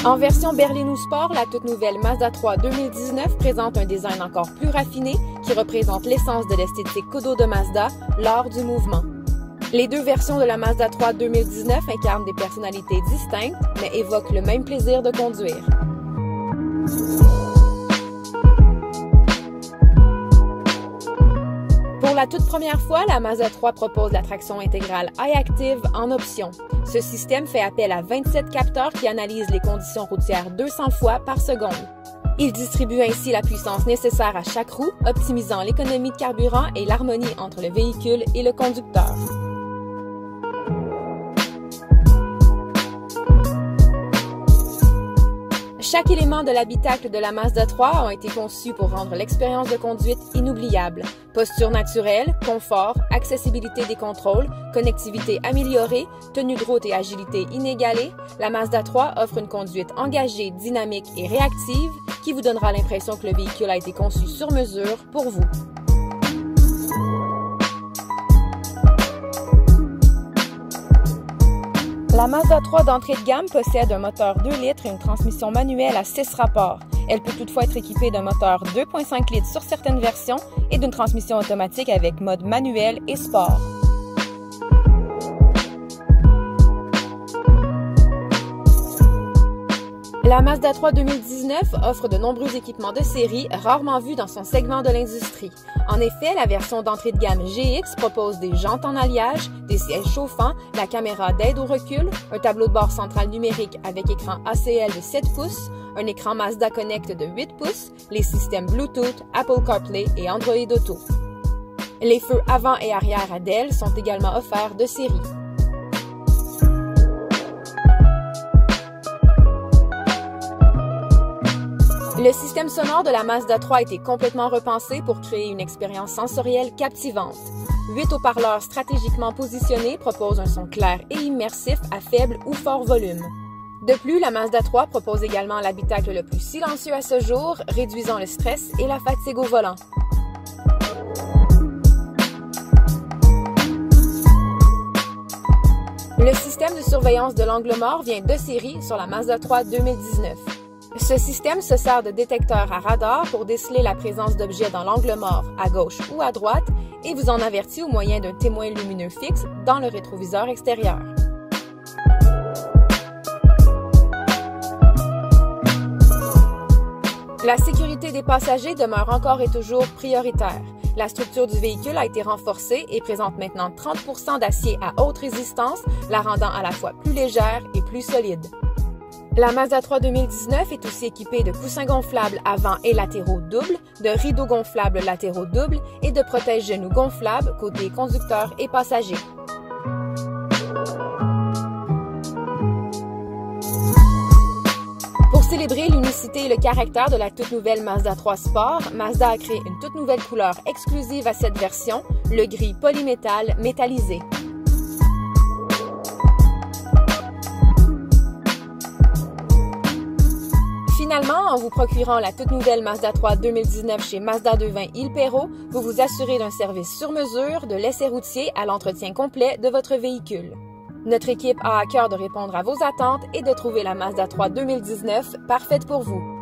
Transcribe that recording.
En version berline ou sport, la toute nouvelle Mazda 3 2019 présente un design encore plus raffiné qui représente l'essence de l'esthétique Kudo de Mazda lors du mouvement. Les deux versions de la Mazda 3 2019 incarnent des personnalités distinctes, mais évoquent le même plaisir de conduire. Pour la toute première fois, la Mazda 3 propose la traction intégrale iActive en option. Ce système fait appel à 27 capteurs qui analysent les conditions routières 200 fois par seconde. Il distribue ainsi la puissance nécessaire à chaque roue, optimisant l'économie de carburant et l'harmonie entre le véhicule et le conducteur. Chaque élément de l'habitacle de la Mazda 3 ont été conçus pour rendre l'expérience de conduite inoubliable. Posture naturelle, confort, accessibilité des contrôles, connectivité améliorée, tenue de route et agilité inégalée, la Mazda 3 offre une conduite engagée, dynamique et réactive qui vous donnera l'impression que le véhicule a été conçu sur mesure pour vous. La Mazda 3 d'entrée de gamme possède un moteur 2 litres et une transmission manuelle à 6 rapports. Elle peut toutefois être équipée d'un moteur 2,5 litres sur certaines versions et d'une transmission automatique avec mode manuel et sport. La Mazda 3 2019 offre de nombreux équipements de série rarement vus dans son segment de l'industrie. En effet, la version d'entrée de gamme GX propose des jantes en alliage, des sièges chauffants, la caméra d'aide au recul, un tableau de bord central numérique avec écran ACL de 7 pouces, un écran Mazda Connect de 8 pouces, les systèmes Bluetooth, Apple CarPlay et Android Auto. Les feux avant et arrière ADEL sont également offerts de série. Le système sonore de la Mazda 3 a été complètement repensé pour créer une expérience sensorielle captivante. 8 haut-parleurs stratégiquement positionnés proposent un son clair et immersif à faible ou fort volume. De plus, la Mazda 3 propose également l'habitacle le plus silencieux à ce jour, réduisant le stress et la fatigue au volant. Le système de surveillance de l'angle mort vient de série sur la Mazda 3 2019. Ce système se sert de détecteurs à radar pour déceler la présence d'objets dans l'angle mort, à gauche ou à droite, et vous en avertit au moyen d'un témoin lumineux fixe dans le rétroviseur extérieur. La sécurité des passagers demeure encore et toujours prioritaire. La structure du véhicule a été renforcée et présente maintenant 30% d'acier à haute résistance, la rendant à la fois plus légère et plus solide. La Mazda 3 2019 est aussi équipée de coussins gonflables avant et latéraux doubles, de rideaux gonflables latéraux doubles et de protège-genoux gonflables côté conducteur et passager. Pour célébrer l'unicité et le caractère de la toute nouvelle Mazda 3 Sport, Mazda a créé une toute nouvelle couleur exclusive à cette version, le gris polymétal métallisé. Finalement, en vous procurant la toute nouvelle Mazda 3 2019 chez Mazda 220 Il Perrot, vous vous assurez d'un service sur mesure, de l'essai routier à l'entretien complet de votre véhicule. Notre équipe a à cœur de répondre à vos attentes et de trouver la Mazda 3 2019 parfaite pour vous.